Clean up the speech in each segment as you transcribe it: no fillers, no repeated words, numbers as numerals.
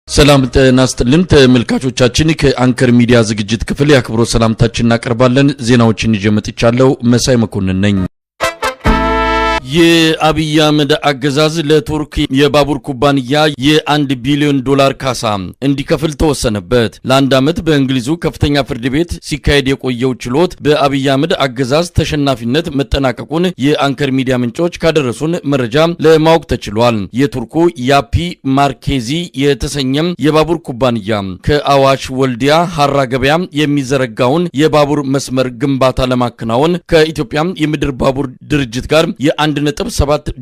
ሰላም ጤና ይስጥልን ተመልካቾቻችን ከአንከር ሚዲያ ዝግጅት ክፍል ያክብሮ ሰላምታችንን እናቀርባለን ዜናዎችን ይዤ መጥቻለሁ መሳይ መኮንን ነኝ የአብይ አህመድ አገዛዝ ለቱርክ የባቡር ኩባንያ የ1 ቢሊዮን ዶላር ካሳ እንዲከፍል ተወሰነበት ለአንድ ዓመት በእንግሊዙ ከፍተኛ ፍርድ ቤት ሲካሄድ የቆየው ችሎት በአብይ አህመድ አገዛዝ ተሸናፊነት መጠናቀቁን የአንከር ሚዲያ ምንጮች ካደረሱን መረጃ ለማወቅ ተችሏል የቱርኩ ያፒ ማርኬዚ የተሰኘም የባቡር ኩባንያ ከአዋሽ ወልዲያ ሐራ ገበያ የሚዘረጋውን የባቡር መስመር ግንባታ ለማከናወን ከኢትዮጵያ የምድር ባቡር ድርጅት ጋር የ1.7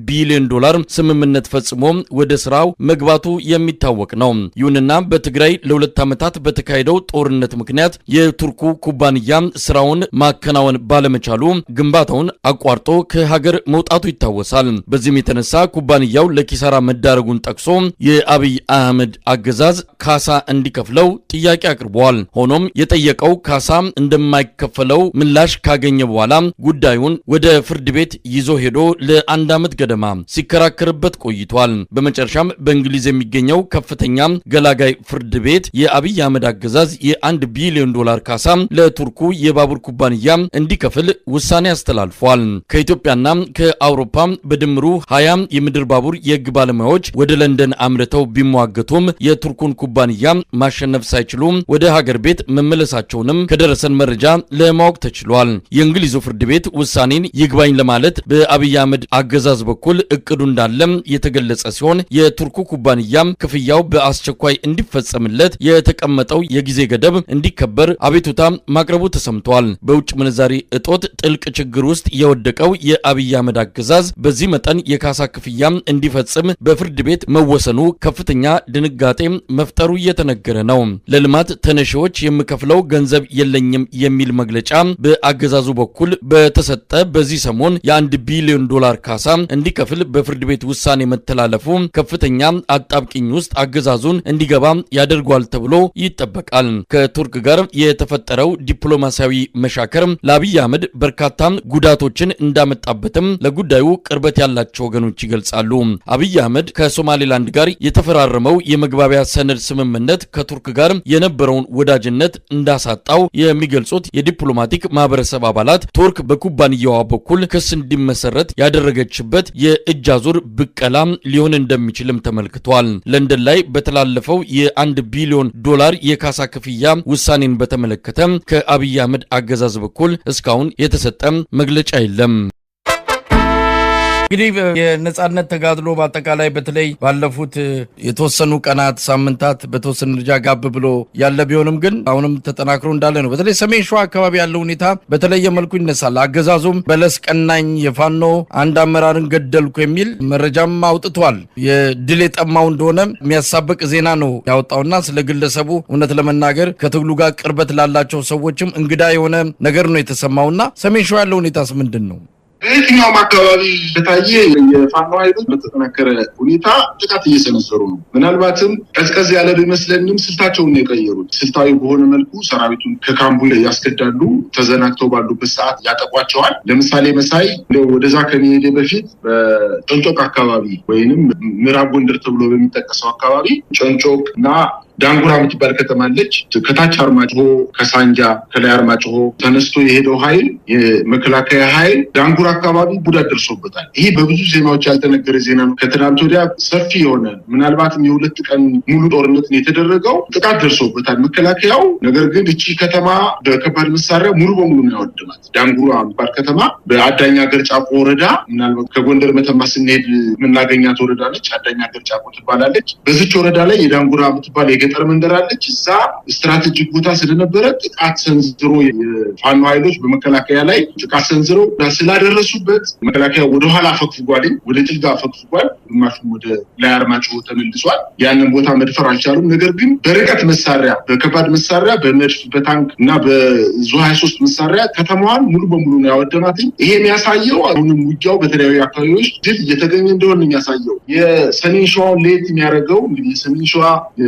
ቢሊዮን ዶላር ስምምነት ፈጽሞ ወደ ስራው መግባቱ የሚታወቅ ነው ይሁንና በትግራይ ለሁለት ዓመታት በተካሄደው ጦርነት ምክንያት የቱርኩ ኩባንያ ስራውን ማከናወን ባለመቻሉ ግንባታውን አቋርጦ ከሀገር መውጣቱ ይታወሳል በዚህም የተነሳ ኩባንያው ለኪሳራ መዳረጉን ጠቅሶ የአብይ አህመድ አገዛዝ ካሳ እንዲከፍለው ጥያቄ አቅርቧል ሆኖም የጠየቀው ካሳ እንደማይከፈለው ምላሽ ካገኘ በኋላ ጉዳዩን ወደ ፍርድ ቤት ይዞ ሄዶ ለአንድ ዓመት ገደማ ሲከራከርበት ቆይቷል በመጨረሻም በእንግሊዝ የሚገኘው ከፍተኛ ገላጋይ ፍርድ ቤት የአብይ አህመድ አገዛዝ የ1 ቢሊዮን ዶላር ካሳ ለቱርኩ የባቡር ኩባንያ እንዲከፍል ውሳኔ አስተላልፏል ከኢትዮጵያና ከአውሮፓ በድምሩ 20 የምድር ባቡር የህግ ባለሙያዎች ወደ ለንደን አምርተው ቢሟገቱም የቱርኩን ኩባንያ ማሸነፍ ሳይችሉ ወደ ሀገር ቤት መመለሳቸውንም ከደረሰን መረጃ ለማወቅ ተችሏል የእንግሊዙ ፍርድ ቤት ውሳኔን ይግባኝ ለማለት በአብይ አህመድ አገዛዝ በኩል እቅዱ እንዳለም የተገለጸ ሲሆን የቱርኩ ኩባንያ ክፍያው በአስቸኳይ እንዲፈጸምለት የተቀመጠው የጊዜ ገደብ እንዲከበር አቤቱታ ማቅረቡ ተሰምቷል በውጭ ምንዛሪ እጦት ጥልቅ ችግር ውስጥ የወደቀው የአብይ አህመድ አገዛዝ በዚህ መጠን የካሳ ክፍያ እንዲፈጽም በፍርድ ቤት መወሰኑ ከፍተኛ ድንጋጤ መፍጠሩ እየተነገረ ነው ለልማት ተነሺዎች የሚከፍለው ገንዘብ የለኝም የሚል መግለጫ በአገዛዙ በኩል በተሰጠ በዚህ ሰሞን የ1 ቢሊዮን ዶላር ካሳ እንዲከፍል በፍርድ ቤት ውሳኔ መተላለፉ ከፍተኛ አጣብቂኝ ውስጥ አገዛዙን እንዲገባ ያደርጓል ተብሎ ይጠበቃል ከቱርክ ጋር የተፈጠረው ዲፕሎማሲያዊ መሻከር ለአብይ አህመድ በርካታ ጉዳቶችን እንዳመጣበትም ለጉዳዩ ቅርበት ያላቸው ወገኖች ይገልጻሉ አብይ አህመድ ከሶማሌላንድ ጋር የተፈራረመው የመግባቢያ ሰነድ ስምምነት ከቱርክ ጋር የነበረውን ወዳጅነት እንዳሳጣው የሚገልጹት የዲፕሎማቲክ ማህበረሰብ አባላት ቱርክ በኩባንያው በኩል ክስ እንዲመሰረት ያደረገችበት የእጅ አዙር ብቀላ ሊሆን እንደሚችልም ተመልክቷል ለንደን ላይ በተላለፈው የ1 ቢሊዮን ዶላር የካሳ ክፍያ ውሳኔን በተመለከተ ከአብይ አህመድ አገዛዝ በኩል እስካሁን የተሰጠ መግለጫ የለም እንግዲህ የነጻነት ተጋድሎ በአጠቃላይ በተለይ ባለፉት የተወሰኑ ቀናት ሳምንታት በተወሰነ ደረጃ ጋብ ብሎ ያለ ቢሆንም ግን አሁንም ተጠናክሮ እንዳለ ነው በተለይ ሰሜን ሸዋ አካባቢ ያለው ሁኔታ በተለየ መልኩ ይነሳል አገዛዙም በለስ ቀናኝ የፋኖ አንድ አመራርን ገደልኩ የሚል መረጃም አውጥቷል የድል የጠማው እንደሆነ የሚያሳብቅ ዜና ነው ያወጣውና ስለ ግለሰቡ እውነት ለመናገር ከትግሉ ጋር ቅርበት ላላቸው ሰዎችም እንግዳ የሆነ ነገር ነው የተሰማውና ሰሜን ሸዋ ያለው ሁኔታስ ምንድነው በየትኛውም አካባቢ በታየ የፋኖ ኃይሎች በተጠናከረ ሁኔታ ጥቃት እየሰነዘሩ ነው ምናልባትም ቀዝቀዝ ያለ ቢመስለንም ስልታቸውን ነው የቀየሩት ስልታዊ በሆነ መልኩ ሰራዊቱን ከካምቡ ያስከዳሉ ተዘናግተው ባሉበት ሰዓት ያጠቋቸዋል ለምሳሌ መሳይ ወደዛ ከመሄድ በፊት በጨንጮቅ አካባቢ ወይንም ምዕራብ ጎንደር ተብሎ በሚጠቀሰው አካባቢ ጨንጮቅና ዳንጉራ የምትባል ከተማ አለች ከታች አርማጭሆ ከሳንጃ ከላይ አርማጭሆ ተነስቶ የሄደው ኃይል የመከላከያ ኃይል ዳንጉራ አካባቢ ጉዳት ደርሶበታል ይሄ በብዙ ዜናዎች ያልተነገረ ዜና ነው ከትናንት ወዲያ ሰፊ የሆነ ምናልባትም የሁለት ቀን ሙሉ ጦርነት የተደረገው ጥቃት ደርሶበታል መከላከያው ነገር ግን እቺ ከተማ በከባድ መሳሪያ ሙሉ በሙሉ ነው ያወደማት ዳንጉራ የምትባል ከተማ በአዳኛ ገርጫቆ ወረዳ ምናልባት ከጎንደር መተማ ስንሄድ ምናገኛት ወረዳ ነች አዳኛ ገርጫቆ ትባላለች በዚች ወረዳ ላይ የዳንጉራ የምትባል የገጠር መንደር አለች እዛ ስትራቴጂክ ቦታ ስለነበረ ጥቃት ሰንዝሮ የፋኖ ኃይሎች በመከላከያ ላይ ጥቃት ሰንዝሮ ስላደረሱበት መከላከያ ወደ ኋላ ፈግፍጓል ወደ ጭልጋ ፈግፍጓል ግማሹም ወደ ላይ አርማጭሆ ተመልሷል ያንን ቦታ መድፈር አልቻሉም ነገር ግን በርቀት መሳሪያ በከባድ መሳሪያ በመድፍ በታንክ እና በዙ 23 መሳሪያ ከተማዋን ሙሉ በሙሉ ነው ያወደማት ይሄ የሚያሳየው አሁንም ውጊያው በተለያዩ አካባቢዎች ድል እየተገኘ እንደሆነ የሚያሳየው የሰሜን ሸዋን ሌት የሚያደርገው እንግዲህ የሰሜን ሸዋ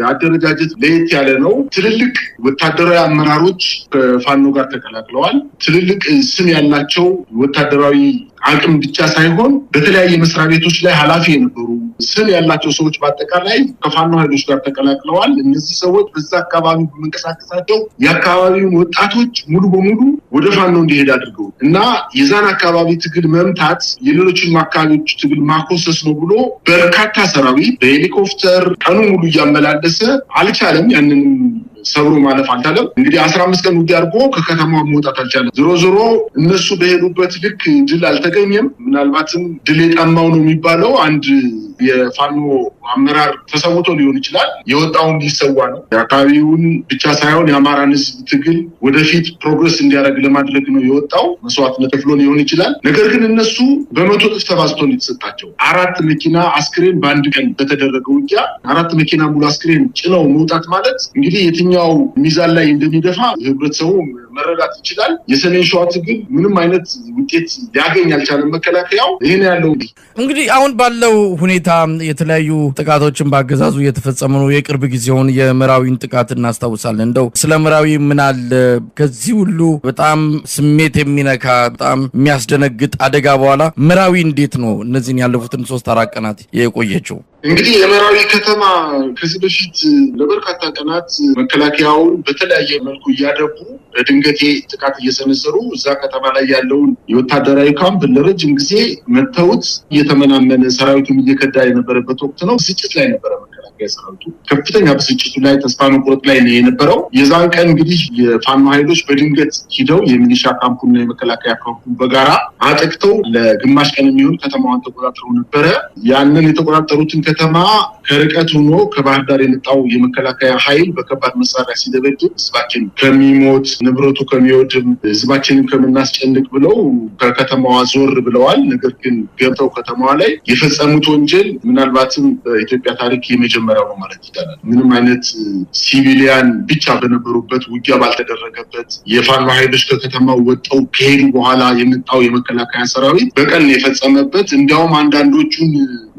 አደረጃ አደረጃጀት ለየት ያለ ነው። ትልልቅ ወታደራዊ አመራሮች ከፋኖ ጋር ተቀላቅለዋል። ትልልቅ ስም ያላቸው ወታደራዊ አቅም ብቻ ሳይሆን በተለያየ መስሪያ ቤቶች ላይ ኃላፊ የነበሩ ስም ያላቸው ሰዎች በአጠቃላይ ከፋኖ ኃይሎች ጋር ተቀላቅለዋል። እነዚህ ሰዎች በዛ አካባቢ በመንቀሳቀሳቸው የአካባቢውን ወጣቶች ሙሉ በሙሉ ወደ ፋኖ እንዲሄድ አድርገው እና የዛን አካባቢ ትግል መምታት የሌሎችን አካባቢዎች ትግል ማኮሰስ ነው ብሎ በርካታ ሰራዊት በሄሊኮፕተር ቀኑ ሙሉ እያመላለሰ አልቻለም። ያንን ሰብሮ ማለፍ አልቻለም። እንግዲህ 15 ቀን ውጊያ አድርጎ ከከተማው መውጣት አልቻለም። ዞሮ እነሱ በሄዱበት ልክ ድል አልተገኘም። ምናልባትም ድል የጠማው ነው የሚባለው አንድ የፋኖ አመራር ተሰውቶ ሊሆን ይችላል። የወጣውን ሊሰዋ ነው። የአካባቢውን ብቻ ሳይሆን የአማራን ሕዝብ ትግል ወደፊት ፕሮግረስ እንዲያደርግ ለማድረግ ነው የወጣው። መስዋዕትነት ከፍሎ ሊሆን ይችላል። ነገር ግን እነሱ በመቶ እጥፍ ተባዝቶ የተሰጣቸው 4 መኪና አስክሬን በአንድ ቀን በተደረገ ውጊያ 4 መኪና ሙሉ አስክሬን ጭነው መውጣት ማለት እንግዲህ የትኛው ሚዛን ላይ እንደሚደፋ ህብረተሰቡ መረዳት ይችላል። የሰሜን ሸዋ ትግል ምንም አይነት ውጤት ሊያገኝ አልቻለም። መከላከያው ይሄን ያለው እንግዲህ አሁን ባለው ሁኔታ የተለያዩ ጥቃቶችን በአገዛዙ እየተፈጸሙ ነው። የቅርብ ጊዜውን የምዕራዊን ጥቃት እናስታውሳለን። እንደው ስለ ምዕራዊ ምን አለ ከዚህ ሁሉ በጣም ስሜት የሚነካ በጣም የሚያስደነግጥ አደጋ በኋላ ምዕራዊ እንዴት ነው እነዚህን ያለፉትን 3-4 ቀናት የቆየችው? እንግዲህ የምዕራዊ ከተማ ከዚህ በፊት ለበርካታ ቀናት መከላከያውን በተለያየ መልኩ እያደቡ በድንገቴ ጥቃት እየሰነዘሩ እዛ ከተማ ላይ ያለውን የወታደራዊ ካምፕ ለረጅም ጊዜ መተውት እየተመናመነ ሰራዊቱን እየከዳ የነበረበት ወቅት ነው። ብስጭት ላይ ነበረ መከላከያ ሰራዊቱ። ከፍተኛ ብስጭቱ ላይ ተስፋ መቁረጥ ላይ ነው የነበረው። የዛን ቀን እንግዲህ የፋኖ ኃይሎች በድንገት ሂደው የሚሊሻ ካምፑና የመከላከያ ካምፑን በጋራ አጥቅተው ለግማሽ ቀን የሚሆን ከተማዋን ተቆጣጥረው ነበረ። ያንን የተቆጣጠሩትን ከተማ ከርቀት ሆኖ ከባህር ዳር የመጣው የመከላከያ ኃይል በከባድ መሳሪያ ሲደበድብ ህዝባችን ከሚሞት ንብረቱ ከሚወድም ህዝባችንን ከምናስጨንቅ ብለው ከከተማዋ ዞር ብለዋል። ነገር ግን ገብተው ከተማዋ ላይ የፈጸሙት ወንጀል ምናልባትም በኢትዮጵያ ታሪክ የመጀመሪያው ነው ማለት ይቻላል። ምንም አይነት ሲቪሊያን ብቻ በነበሩበት ውጊያ ባልተደረገበት የፋኖ ኃይሎች ከከተማው ወጣው ከሄዱ በኋላ የመጣው የመከላከያ ሰራዊት በቀን የፈጸመበት እንዲያውም አንዳንዶቹን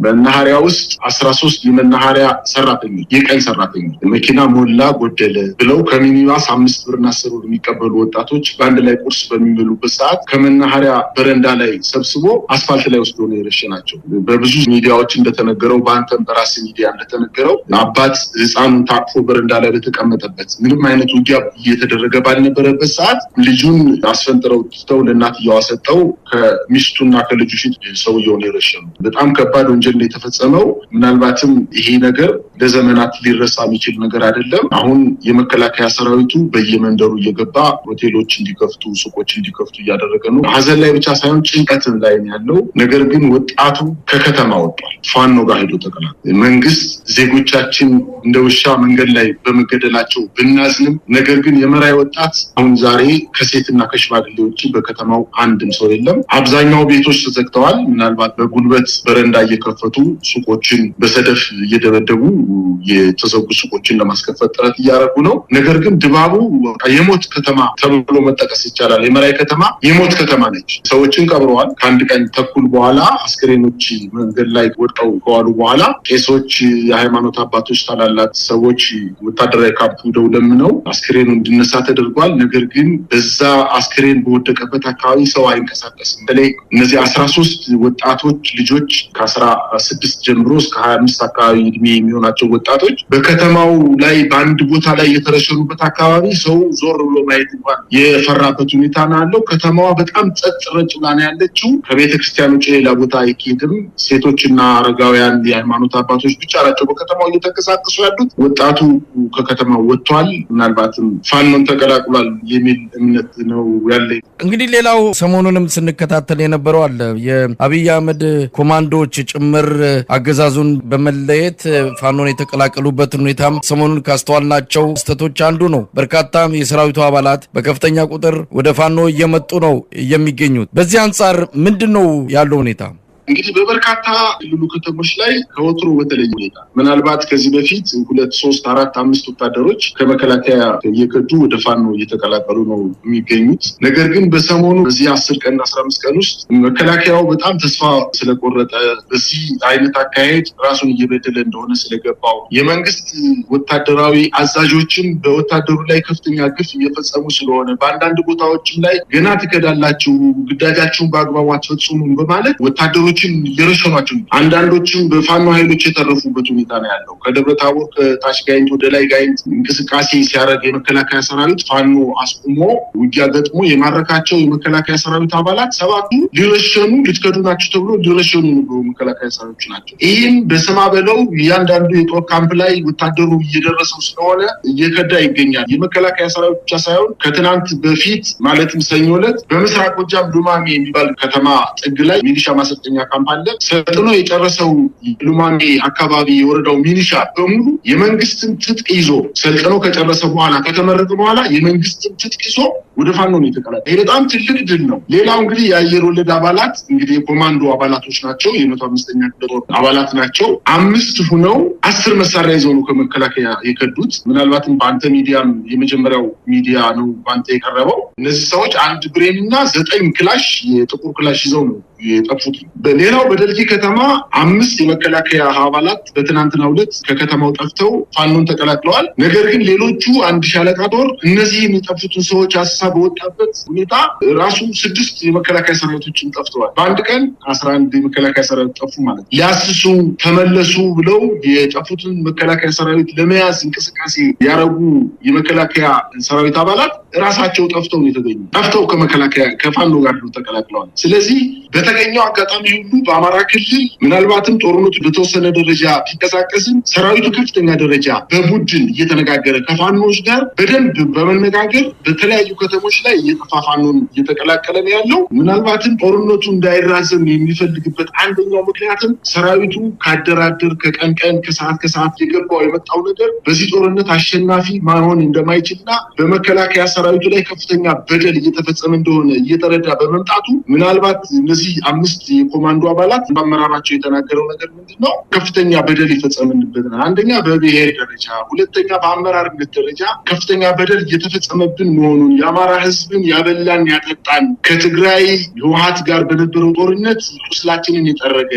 በመናኸሪያ ውስጥ 13 የመናኸሪያ ሰራተኞች የቀን ሰራተኞች መኪና ሞላ ጎደለ ብለው ከሚኒባስ 5 ብርና 10 ብር የሚቀበሉ ወጣቶች በአንድ ላይ ቁርስ በሚበሉበት ሰዓት ከመናኸሪያ በረንዳ ላይ ሰብስቦ አስፋልት ላይ ወስዶ ነው የረሸናቸው። በብዙ ሚዲያዎች እንደተነገረው በአንተም በራስ ሚዲያ እንደተነገረው አባት ህፃኑን ታቅፎ በረንዳ ላይ በተቀመጠበት ምንም አይነት ውጊያ እየተደረገ ባልነበረበት ሰዓት ልጁን አስፈንጥረው ትተው ለእናትየዋ ሰጠው ከሚስቱና ከልጁ ፊት ሰውየውን የረሸኑ። በጣም ከባድ ወንጀል ነው የተፈጸመው። ምናልባትም ይሄ ነገር ለዘመናት ሊረሳ የሚችል ነገር አይደለም። አሁን የመከላከያ ሰራዊቱ በየመንደሩ እየገባ ሆቴሎች እንዲከፍቱ ሱቆች እንዲከፍቱ እያደረገ ነው። ሀዘን ላይ ብቻ ሳይሆን ጭንቀትን ላይ ያለው ነገር ግን ወጣቱ ከከተማ ወጥቷል። ፋኖ ጋር ሄዶ ተቀላቅሏል። መንግስት ዜጎቻችን እንደ ውሻ መንገድ ላይ በመገደላቸው ብናዝንም ነገር ግን የመራይ ወጣት አሁን ዛሬ ከሴትና ከሽማግሌዎች በከተማው አንድም ሰው የለም። አብዛኛው ቤቶች ተዘግተዋል። ምናልባት በጉልበት በረንዳ እየከፈቱ ሱቆችን በሰደፍ እየደበደቡ የተዘጉ ሱቆችን ለማስከፈት ጥረት እያደረጉ ነው። ነገር ግን ድባቡ የሞት ከተማ ተብሎ መጠቀስ ይቻላል። የመራይ ከተማ የሞት ከተማ ነች። ሰዎችን ቀብረዋል። ከአንድ ቀን ተኩል በኋላ አስክሬኖች መንገድ ላይ ወድቀው ከዋሉ በኋላ ቄሶች፣ የሃይማኖት አባቶች፣ ታላላቅ ሰዎች ወታደራዊ ካምፕ ሄደው ለምነው አስክሬኑ እንዲነሳ ተደርጓል። ነገር ግን በዛ አስክሬን በወደቀበት አካባቢ ሰው አይንቀሳቀስም። በተለይ እነዚህ 13 ወጣቶች ልጆች ከ16 ጀምሮ እስከ 25 አካባቢ እድሜ የሚሆናቸው ወጣቶች በከተማው ላይ በአንድ ቦታ ላይ የተረሸኑበት አካባቢ ሰው ዞር ብሎ ማየት እንኳን የፈራበት ሁኔታ ነው ያለው። ከተማዋ በጣም ጸጥ ረጭ ብላ ነው ያለችው። ከቤተክርስቲያን ውጭ ሌላ ቦታ አይኬድም። ሴቶችና አረጋውያን የሃይማኖት አባቶች ብቻ ናቸው በከተማው እየተንቀሳቀሱ ያሉት። ወጣቱ ከከተማው ወጥቷል። ምናልባትም ፋኖን ተቀላቅሏል የሚል እምነት ነው ያለ። እንግዲህ ሌላው ሰሞኑንም ስንከታተል የነበረው አለ የአብይ አህመድ ኮማንዶዎች ጭምር አገዛዙን በመለየት ፋኖን የተቀላቀሉበትን ሁኔታም ሰሞኑን ካስተዋልናቸው ክስተቶች አንዱ ነው። በርካታ የሰራዊቱ አባላት በከፍተኛ ቁጥር ወደ ፋኖ እየመጡ ነው የሚገኙት። በዚህ አንጻር ምንድነው ያለው ሁኔታ? እንግዲህ በበርካታ ክልሉ ከተሞች ላይ ከወትሮ በተለየ ሁኔታ ምናልባት ከዚህ በፊት 2 3 4 5 ወታደሮች ከመከላከያ እየከዱ ወደ ፋኖ እየተቀላቀሉ ነው የሚገኙት። ነገር ግን በሰሞኑ በዚህ 10 ቀን 15 ቀን ውስጥ መከላከያው በጣም ተስፋ ስለቆረጠ በዚህ አይነት አካሄድ ራሱን እየበደለ እንደሆነ ስለገባው የመንግስት ወታደራዊ አዛዦችን በወታደሩ ላይ ከፍተኛ ግፍ እየፈጸሙ ስለሆነ በአንዳንድ ቦታዎችም ላይ ገና ትከዳላችሁ ግዳጃችሁን በአግባቡ አትፈጽሙም በማለት ወታደሮችን እየረሸኗቸው አንዳንዶችም በፋኖ ኃይሎች የተረፉበት ሁኔታ ነው ያለው። ከደብረ ታቦር ከታች ጋይንት ወደ ላይ ጋይንት እንቅስቃሴ ሲያደርግ የመከላከያ ሰራዊት ፋኖ አስቆሞ ውጊያ ገጥሞ የማረካቸው የመከላከያ ሰራዊት አባላት 7ቱ ሊረሸኑ ሊትከዱ ናቸው ተብሎ ሊረሸኑ ነው መከላከያ ሰራዊት ናቸው። ይህን በስማ በለው እያንዳንዱ የጦር ካምፕ ላይ ወታደሩ እየደረሰው ስለሆነ እየከዳ ይገኛል። የመከላከያ ሰራዊት ብቻ ሳይሆን ከትናንት በፊት ማለትም ሰኞ ዕለት በምስራቅ ጎጃም ሉማሜ የሚባል ከተማ ጥግ ላይ ሚሊሻ ማሰልጠኛ ካምፕ አለ። ሰልጥኖ የጨረሰው ሉማሜ አካባቢ የወረዳው ሚሊሻ በሙሉ የመንግስትን ትጥቅ ይዞ ሰልጥኖ ከጨረሰ በኋላ ከተመረቀ በኋላ የመንግስትን ትጥቅ ይዞ ወደ ፋኖ ነው የተቀላቀለው። ይሄ በጣም ትልቅ ድል ነው። ሌላው እንግዲህ የአየር ወለድ አባላት እንግዲህ የኮማንዶ አባላቶች ናቸው። የ105ኛ ክፍለ ጦር አባላት ናቸው። 5 ሆነው 10 መሳሪያ ይዘው ነው ከመከላከያ የከዱት። ምናልባትም በአንተ ሚዲያም የመጀመሪያው ሚዲያ ነው ባንተ የቀረበው። እነዚህ ሰዎች 1 ብሬንና 9 ክላሽ የጥቁር ክላሽ ይዘው ነው የጠፉት። በሌላው በደልጊ ከተማ 5 የመከላከያ አባላት በትናንትናው ዕለት ከከተማው ጠፍተው ፋኖን ተቀላቅለዋል። ነገር ግን ሌሎቹ 1 ሻለቃ ጦር እነዚህ የጠፉትን ሰዎች አሰሳ በወጣበት ሁኔታ ራሱ 6 የመከላከያ ሰራዊቶችን ጠፍተዋል። በአንድ ቀን 11 የመከላከያ ሰራዊት ጠፉ ማለት ነው። ሊያስሱ ተመለሱ ብለው የጠፉትን መከላከያ ሰራዊት ለመያዝ እንቅስቃሴ ያረጉ የመከላከያ ሰራዊት አባላት ራሳቸው ጠፍተው ነው የተገኙ። ጠፍተው ከመከላከያ ከፋኖ ጋር ተቀላቅለዋል። ስለዚህ በተገኘው አጋጣሚ ሁሉ በአማራ ክልል ምናልባትም ጦርነቱ በተወሰነ ደረጃ ቢንቀሳቀስም ሰራዊቱ ከፍተኛ ደረጃ በቡድን እየተነጋገረ ከፋኖች ጋር በደንብ በመነጋገር በተለያዩ ከተሞች ላይ እየጠፋ ፋኖን እየተቀላቀለ ነው ያለው። ምናልባትም ጦርነቱ እንዳይራዘም የሚፈልግበት አንደኛው ምክንያትም ሰራዊቱ ካደራደር ከቀን ቀን ከሰዓት የገባው የመጣው ነገር በዚህ ጦርነት አሸናፊ ማሆን እንደማይችልና በመከላከያ ሰራዊቱ ላይ ከፍተኛ በደል እየተፈጸመ እንደሆነ እየተረዳ በመምጣቱ ምናልባት እነዚህ 5 የኮማንዶ አባላት በአመራራቸው የተናገረው ነገር ምንድነው? ከፍተኛ በደል ይፈጸምንበት ነው። አንደኛ በብሔር ደረጃ፣ ሁለተኛ በአመራርነት ደረጃ ከፍተኛ በደል እየተፈጸመብን መሆኑን የአማራ ህዝብን ያበላን ያጠጣን ከትግራይ ህወሓት ጋር በነበረው ጦርነት ቁስላችንን የጠረገ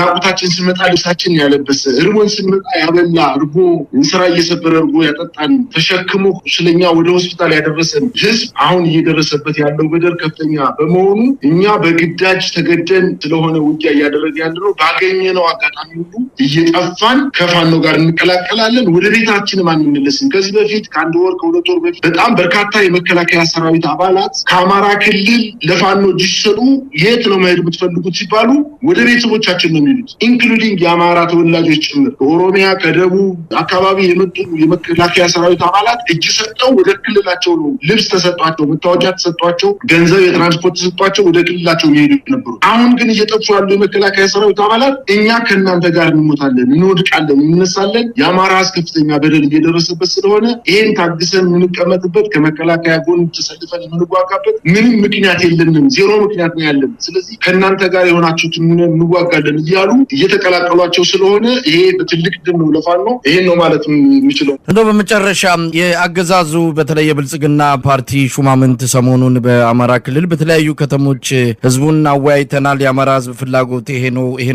ራቁታችን ስንመጣ ልብሳችንን ያለበሰ እርቦን ስንመጣ ያበላ እርቦ እንስራ እየሰበረ እርቦ ያጠጣን ተሸክሞ ቁስለኛ ወደ ሆስፒታል ያደረሰን ህዝብ አሁን እየደረሰበት ያለው በደል ከፍተኛ በመሆኑ እኛ በግዳጅ ተገደን ስለሆነ ውጊያ እያደረገ ያለው ባገኘነው አጋጣሚ ሁሉ እየጠፋን ከፋኖ ጋር እንቀላቀላለን። ወደ ቤታችንም አንመለስም። ከዚህ በፊት ከ1 ወር ከ2 ወር በፊት በጣም በርካታ የመከላከያ ሰራዊት አባላት ከአማራ ክልል ለፋኖ ዲሰሩ የት ነው መሄድ የምትፈልጉት ሲባሉ ወደ ቤተሰቦቻችን ነው የሚሉት። ኢንክሉዲንግ የአማራ ተወላጆች ጭምር ከኦሮሚያ ከደቡብ አካባቢ የመጡ የመከላከያ ሰራዊት አባላት እጅ ሰጠው ወደ ክልላቸው ነው ልብስ ተሰጧቸው፣ መታወቂያ ተሰጧቸው፣ ገንዘብ የትራንስፖርት ተሰጧቸው ወደ ክልላቸው ይሄዱ ነበር። አሁን ግን እየጠፉ ያሉ የመከላከያ ሰራዊት አባላት እኛ ከእናንተ ጋር እንሞታለን፣ እንወድቃለን፣ እንነሳለን፣ የአማራ ከፍተኛ በደል እየደረሰበት ስለሆነ ይሄን ታግሰን የምንቀመጥበት ከመከላከያ ጎን ተሰልፈን የምንዋጋበት ምንም ምክንያት የለንም፣ ዜሮ ምክንያት ነው ያለን። ስለዚህ ከእናንተ ጋር የሆናችሁትን እንዋጋለን እያሉ እየተቀላቀሏቸው ስለሆነ ይሄ በትልቅ ድል ነው ለፋኖ። ይሄን ነው ማለት የሚችለው። እንደው በመጨረሻ የአገዛዙ በተለይ የብልጽግና ፓርቲ ሹማምንት ሰሞኑን በአማራ ክልል በተለያዩ ከተሞች ህዝቡን አወያይተናል፣ የአማራ ህዝብ ፍላጎት ይሄ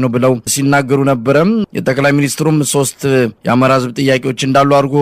ነው ብለው ሲናገሩ ነበር። የጠቅላይ ሚኒስትሩም 3 የአማራ ህዝብ ጥያቄዎች እንዳሉ አድርጎ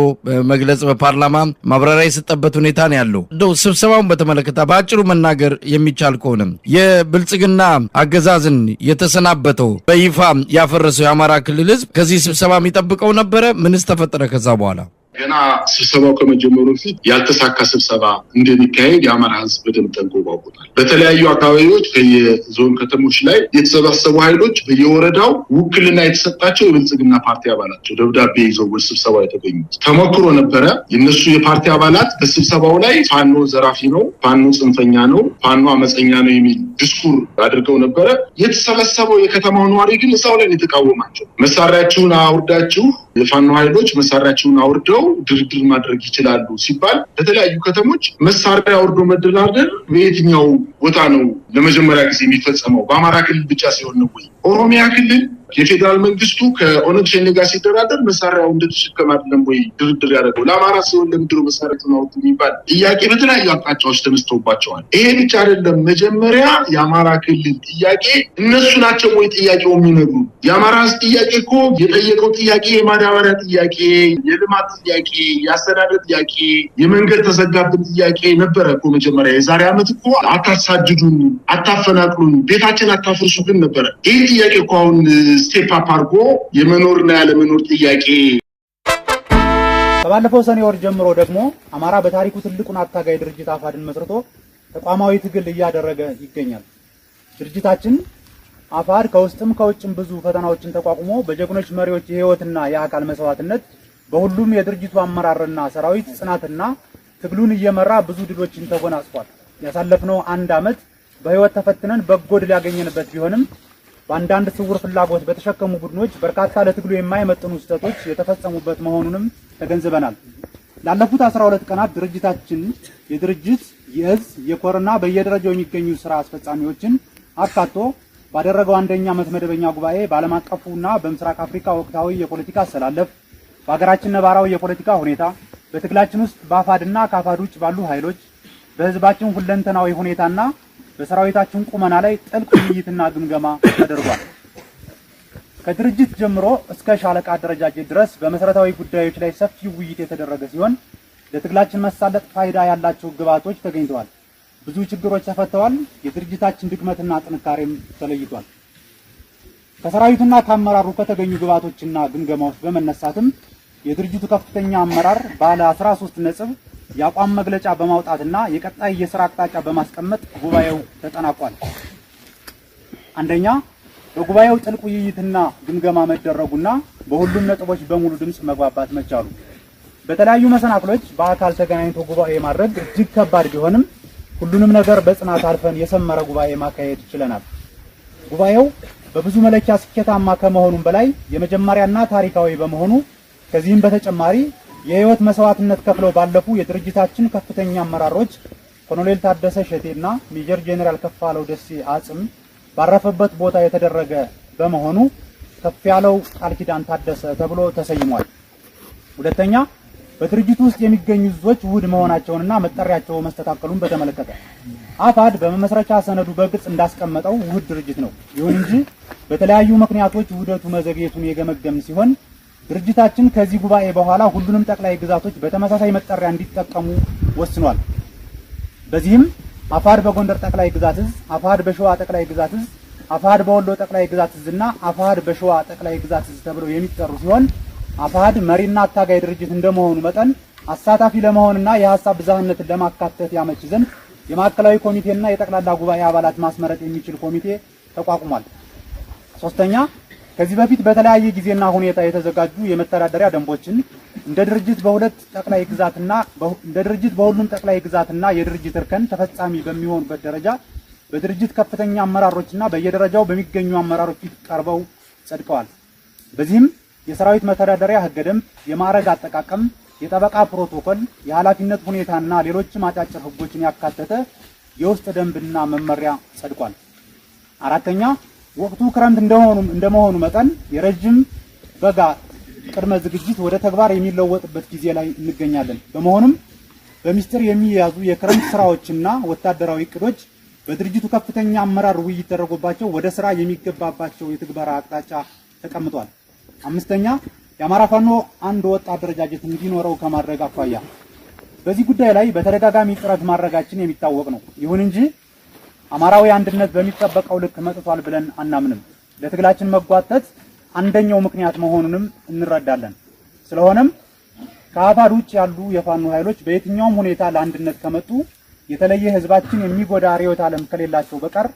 መግለጽ በፓርላማ ማብራሪያ የሰጠበት ሁኔታ ነው ያለው። እንደው ስብሰባውን በተመለከተ በአጭሩ መናገር የሚቻል ከሆነ የብልጽግና አገዛዝን የተሰናበተው በይፋ ያፈረሰው የአማራ ክልል ህዝብ ከዚህ ስብሰባ የሚጠብቀው ነበረ? ምንስ ተፈጠረ ከዛ በኋላ? ገና ስብሰባው ከመጀመሩ በፊት ያልተሳካ ስብሰባ እንደሚካሄድ የአማራ ህዝብ በደንብ ጠንቅቆ ያውቃል። በተለያዩ አካባቢዎች ከየዞን ከተሞች ላይ የተሰባሰቡ ኃይሎች በየወረዳው ውክልና የተሰጣቸው የብልጽግና ፓርቲ አባላቸው ደብዳቤ ይዘው ወደ ስብሰባው የተገኙት ተሞክሮ ነበረ። የነሱ የፓርቲ አባላት በስብሰባው ላይ ፋኖ ዘራፊ ነው፣ ፋኖ ጽንፈኛ ነው፣ ፋኖ አመፀኛ ነው የሚል ዲስኩር አድርገው ነበረ። የተሰበሰበው የከተማው ነዋሪ ግን እዛው ላይ የተቃወማቸው መሳሪያችሁን አውርዳችሁ የፋኖ ኃይሎች መሳሪያቸውን አውርደው ድርድር ማድረግ ይችላሉ ሲባል በተለያዩ ከተሞች መሳሪያ አውርዶ መደራደር በየትኛው ቦታ ነው ለመጀመሪያ ጊዜ የሚፈጸመው በአማራ ክልል ብቻ ሲሆን ነው ወይ? ኦሮሚያ ክልል የፌዴራል መንግስቱ ከኦነግ ሸኔ ጋር ሲደራደር መሳሪያው እንደተሸከመ አይደለም ወይ ድርድር ያደረገው? ለአማራ ሲሆን ለምንድነው መሳሪያውን አውጡ የሚባል ጥያቄ በተለያዩ አቅጣጫዎች ተነስተውባቸዋል። ይሄ ብቻ አይደለም። መጀመሪያ የአማራ ክልል ጥያቄ እነሱ ናቸው ወይ ጥያቄው የሚነግሩ? የአማራ ጥያቄ እኮ የጠየቀው ጥያቄ የማዳበሪያ ጥያቄ፣ የልማት ጥያቄ፣ የአስተዳደር ጥያቄ፣ የመንገድ ተዘጋብን ጥያቄ ነበረ እኮ መጀመሪያ። የዛሬ ዓመት እኮ አታሳድዱን፣ አታፈናቅሉን፣ ቤታችን አታፍርሱ ግን ነበረ። ይህ ጥያቄ እኮ አሁን ስቴፕ አፕ አድርጎ የመኖርና ያለመኖር ጥያቄ። ከባለፈው ሰኔ ወር ጀምሮ ደግሞ አማራ በታሪኩ ትልቁን አታጋይ ድርጅት አፋድን መስርቶ ተቋማዊ ትግል እያደረገ ይገኛል። ድርጅታችን አፋድ ከውስጥም ከውጭም ብዙ ፈተናዎችን ተቋቁሞ በጀግኖች መሪዎች የህይወትና የአካል መስዋዕትነት በሁሉም የድርጅቱ አመራርና ሰራዊት ጽናትና ትግሉን እየመራ ብዙ ድሎችን ተጎናጽፏል። ያሳለፍነው አንድ ዓመት በህይወት ተፈትነን በጎ ድል ያገኘንበት ቢሆንም በአንዳንድ ስውር ፍላጎት በተሸከሙ ቡድኖች በርካታ ለትግሉ የማይመጥኑ ስህተቶች የተፈጸሙበት መሆኑንም ተገንዝበናል። ላለፉት 12 ቀናት ድርጅታችን የድርጅት የእዝ የኮርና በየደረጃው የሚገኙ ስራ አስፈጻሚዎችን አካቶ ባደረገው አንደኛ ዓመት መደበኛ ጉባኤ በዓለም አቀፉና በምስራቅ አፍሪካ ወቅታዊ የፖለቲካ አሰላለፍ፣ በሀገራችን ነባራዊ የፖለቲካ ሁኔታ፣ በትግላችን ውስጥ በአፋድና ከአፋድ ውጭ ባሉ ኃይሎች፣ በህዝባችን ሁለንተናዊ ሁኔታና በሰራዊታችን ቁመና ላይ ጥልቅ ውይይትና ግምገማ ተደርጓል። ከድርጅት ጀምሮ እስከ ሻለቃ አደረጃጀት ድረስ በመሰረታዊ ጉዳዮች ላይ ሰፊ ውይይት የተደረገ ሲሆን ለትግላችን መሳለጥ ፋይዳ ያላቸው ግብዓቶች ተገኝተዋል። ብዙ ችግሮች ተፈተዋል። የድርጅታችን ድክመትና ጥንካሬም ተለይቷል። ከሰራዊቱና ከአመራሩ ከተገኙ ግብዓቶችና ግምገማዎች በመነሳትም የድርጅቱ ከፍተኛ አመራር ባለ 13 ነጥብ የአቋም መግለጫ በማውጣትና የቀጣይ የሥራ አቅጣጫ በማስቀመጥ ጉባኤው ተጠናቋል። አንደኛ፣ በጉባኤው ጥልቅ ውይይትና ግምገማ መደረጉና በሁሉም ነጥቦች በሙሉ ድምጽ መግባባት መቻሉ። በተለያዩ መሰናክሎች በአካል ተገናኝቶ ጉባኤ ማድረግ እጅግ ከባድ ቢሆንም ሁሉንም ነገር በጽናት አልፈን የሰመረ ጉባኤ ማካሄድ ችለናል። ጉባኤው በብዙ መለኪያ ስኬታማ ከመሆኑም በላይ የመጀመሪያና ታሪካዊ በመሆኑ ከዚህም በተጨማሪ የህይወት መስዋዕትነት ከፍለው ባለፉ የድርጅታችን ከፍተኛ አመራሮች ኮሎኔል ታደሰ ሸቴና ሜጀር ጄኔራል ከፋለው ደሴ አጽም ባረፈበት ቦታ የተደረገ በመሆኑ ከፍ ያለው ቃል ኪዳን ታደሰ ተብሎ ተሰይሟል። ሁለተኛ፣ በድርጅቱ ውስጥ የሚገኙ እዞች ውህድ መሆናቸውንና መጠሪያቸው መስተካከሉን በተመለከተ አፋድ በመመስረቻ ሰነዱ በግልጽ እንዳስቀመጠው ውህድ ድርጅት ነው። ይሁን እንጂ በተለያዩ ምክንያቶች ውህደቱ መዘግየቱን የገመገምን ሲሆን ድርጅታችን ከዚህ ጉባኤ በኋላ ሁሉንም ጠቅላይ ግዛቶች በተመሳሳይ መጠሪያ እንዲጠቀሙ ወስኗል። በዚህም አፋድ በጎንደር ጠቅላይ ግዛት እዝ፣ አፋድ በሸዋ ጠቅላይ ግዛት እዝ፣ አፋድ በወሎ ጠቅላይ ግዛት እዝ እና አፋድ በሸዋ ጠቅላይ ግዛት እዝ ተብለው የሚጠሩ ሲሆን አፋድ መሪና አታጋይ ድርጅት እንደመሆኑ መጠን አሳታፊ ለመሆንና የሐሳብ ብዝሃነትን ለማካተት ያመች ዘንድ የማዕከላዊ ኮሚቴና የጠቅላላ ጉባኤ አባላት ማስመረጥ የሚችል ኮሚቴ ተቋቁሟል። ሶስተኛ፣ ከዚህ በፊት በተለያየ ጊዜና ሁኔታ የተዘጋጁ የመተዳደሪያ ደንቦችን እንደ ድርጅት በሁሉም ጠቅላይ ግዛትና የድርጅት እርከን ተፈጻሚ በሚሆኑበት ደረጃ በድርጅት ከፍተኛ አመራሮችና በየደረጃው በሚገኙ አመራሮች ፊት ቀርበው ጸድቀዋል። በዚህም የሰራዊት መተዳደሪያ ህገ ደንብ፣ የማዕረግ አጠቃቀም፣ የጠበቃ ፕሮቶኮል፣ የኃላፊነት ሁኔታና ሌሎችም አጫጭር ህጎችን ያካተተ የውስጥ ደንብና መመሪያ ጸድቋል። አራተኛ፣ ወቅቱ ክረምት እንደመሆኑ መጠን የረጅም በጋ ቅድመ ዝግጅት ወደ ተግባር የሚለወጥበት ጊዜ ላይ እንገኛለን። በመሆኑም በሚስጥር የሚያዙ የክረምት ስራዎችና ወታደራዊ እቅዶች በድርጅቱ ከፍተኛ አመራር ውይይት ተደርጎባቸው ወደ ስራ የሚገባባቸው የትግበራ አቅጣጫ ተቀምጧል። አምስተኛ፣ የአማራ ፋኖ አንድ ወጥ አደረጃጀት እንዲኖረው ከማድረግ አኳያ በዚህ ጉዳይ ላይ በተደጋጋሚ ጥረት ማድረጋችን የሚታወቅ ነው። ይሁን እንጂ አማራዊ አንድነት በሚጠበቀው ልክ መጥቷል ብለን አናምንም። ለትግላችን መጓተት አንደኛው ምክንያት መሆኑንም እንረዳለን። ስለሆነም ከአፋድ ውጭ ያሉ የፋኖ ኃይሎች በየትኛውም ሁኔታ ለአንድነት ከመጡ የተለየ ህዝባችን የሚጎዳ ርዕዮተ ዓለም ከሌላቸው በቀር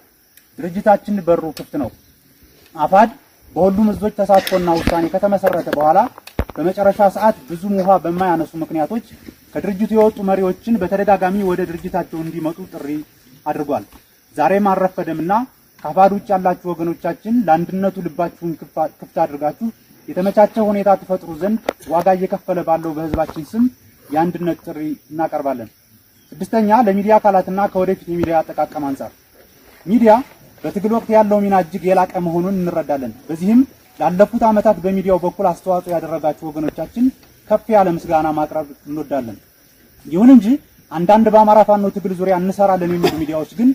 ድርጅታችን በሩ ክፍት ነው። አፋድ በሁሉም እዞች ተሳትፎና ውሳኔ ከተመሰረተ በኋላ በመጨረሻ ሰዓት ብዙም ውሃ በማያነሱ ምክንያቶች ከድርጅቱ የወጡ መሪዎችን በተደጋጋሚ ወደ ድርጅታቸው እንዲመጡ ጥሪ አድርጓል። ዛሬም አልረፈደምና ከአፋድ ውጭ ያላችሁ ወገኖቻችን ለአንድነቱ ልባችሁን ክፍት አድርጋችሁ የተመቻቸ ሁኔታ ትፈጥሩ ዘንድ ዋጋ እየከፈለ ባለው በህዝባችን ስም የአንድነት ጥሪ እናቀርባለን። ስድስተኛ፣ ለሚዲያ አካላትና ከወደፊት የሚዲያ አጠቃቀም አንጻር ሚዲያ በትግል ወቅት ያለው ሚና እጅግ የላቀ መሆኑን እንረዳለን። በዚህም ላለፉት ዓመታት በሚዲያው በኩል አስተዋጽኦ ያደረጋችሁ ወገኖቻችን ከፍ ያለ ምስጋና ማቅረብ እንወዳለን። ይሁን እንጂ አንዳንድ በአማራ ፋኖ ትግል ዙሪያ እንሰራለን የሚሉ ሚዲያዎች ግን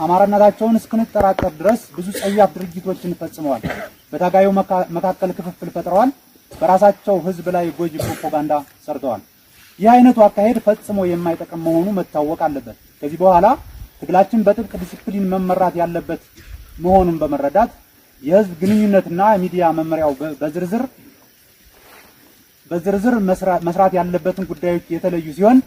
አማራነታቸውን እስክንጠራጠር ድረስ ብዙ ጸያፍ ድርጊቶችን ፈጽመዋል። በታጋዩ መካከል ክፍፍል ፈጥረዋል። በራሳቸው ህዝብ ላይ ጎጂ ፕሮፓጋንዳ ሰርተዋል። ይህ አይነቱ አካሄድ ፈጽሞ የማይጠቅም መሆኑ መታወቅ አለበት። ከዚህ በኋላ ትግላችን በጥብቅ ዲሲፕሊን መመራት ያለበት መሆኑን በመረዳት የህዝብ ግንኙነትና ሚዲያ መመሪያው በዝርዝር መስራት ያለበትን ጉዳዮች የተለዩ ሲሆን